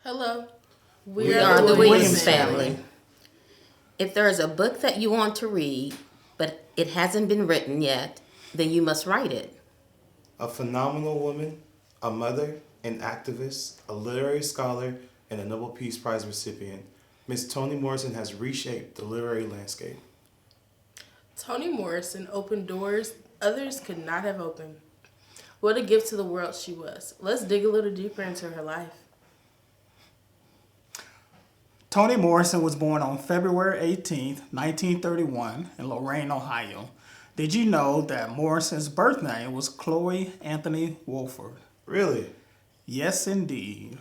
Hello. We are the Williams family. If there is a book that you want to read, but it hasn't been written yet, then you must write it. A phenomenal woman, a mother, an activist, a literary scholar, and a Nobel Peace Prize recipient, Miss Toni Morrison has reshaped the literary landscape. Toni Morrison opened doors others could not have opened. What a gift to the world she was. Let's dig a little deeper into her life. Toni Morrison was born on February 18, 1931, in Lorain, Ohio. Did you know that Morrison's birth name was Chloe Anthony Wolford? Really? Yes, indeed.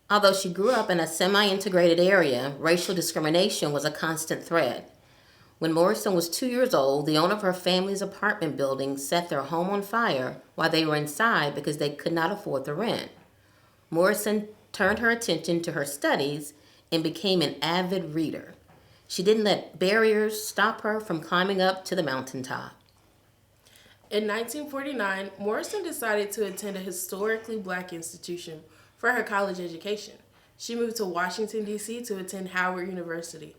Although she grew up in a semi-integrated area, racial discrimination was a constant threat. When Morrison was 2 years old, the owner of her family's apartment building set their home on fire while they were inside because they could not afford the rent. Morrison turned her attention to her studies and became an avid reader. She didn't let barriers stop her from climbing up to the mountaintop. In 1949, Morrison decided to attend a historically black institution for her college education. She moved to Washington, D.C. to attend Howard University.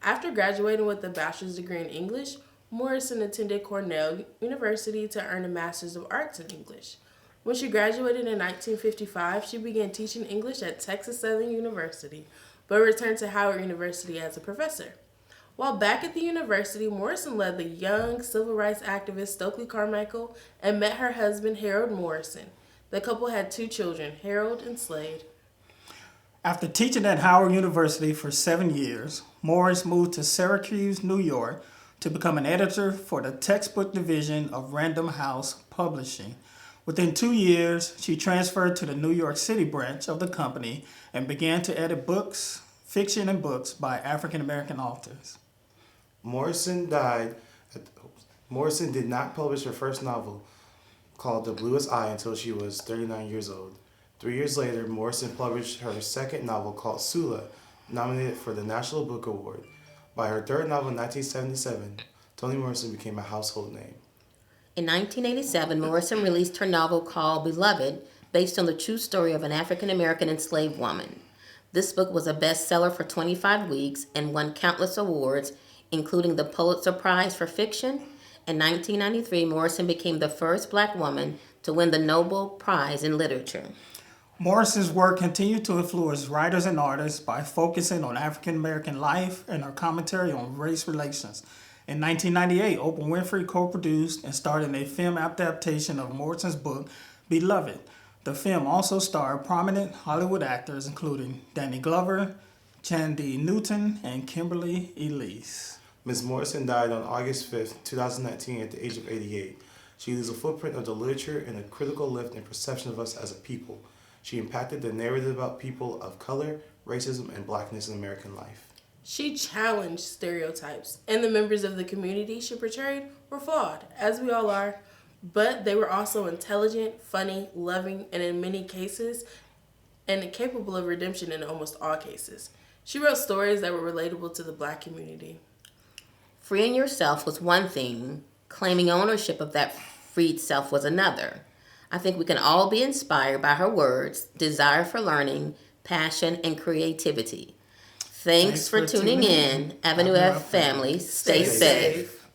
After graduating with a bachelor's degree in English, Morrison attended Cornell University to earn a master's of arts in English. When she graduated in 1955, she began teaching English at Texas Southern University, but returned to Howard University as a professor. While back at the university, Morrison led the young civil rights activist Stokely Carmichael and met her husband, Harold Morrison. The couple had 2 children, Harold and Slade. After teaching at Howard University for 7 years, Morris moved to Syracuse, New York, to become an editor for the textbook division of Random House Publishing. Within 2 years, she transferred to the New York City branch of the company and began to edit books, fiction and books by African American authors. Morrison died. Morrison did not publish her first novel, called The Bluest Eye, until she was 39 years old. 3 years later, Morrison published her second novel called Sula, nominated for the National Book Award. By her third novel in 1977, Toni Morrison became a household name. In 1987, Morrison released her novel called Beloved, based on the true story of an African American enslaved woman. This book was a bestseller for 25 weeks and won countless awards, including the Pulitzer Prize for Fiction. In 1993, Morrison became the first black woman to win the Nobel Prize in Literature. Morrison's work continued to influence writers and artists by focusing on African American life and her commentary on race relations. In 1998, Oprah Winfrey co-produced and starred in a film adaptation of Morrison's book, Beloved. The film also starred prominent Hollywood actors including Danny Glover, Chandy Newton, and Kimberly Elise. Ms. Morrison died on August 5, 2019 at the age of 88. She leaves a footprint of the literature and a critical lift in perception of us as a people. She impacted the narrative about people of color, racism, and blackness in American life. She challenged stereotypes, and the members of the community she portrayed were flawed, as we all are, but they were also intelligent, funny, loving, and in many cases, and capable of redemption in almost all cases. She wrote stories that were relatable to the black community. Freeing yourself was one thing, claiming ownership of that freed self was another. I think we can all be inspired by her words, desire for learning, passion, and creativity. Thanks for tuning in. Avenue F family, stay safe.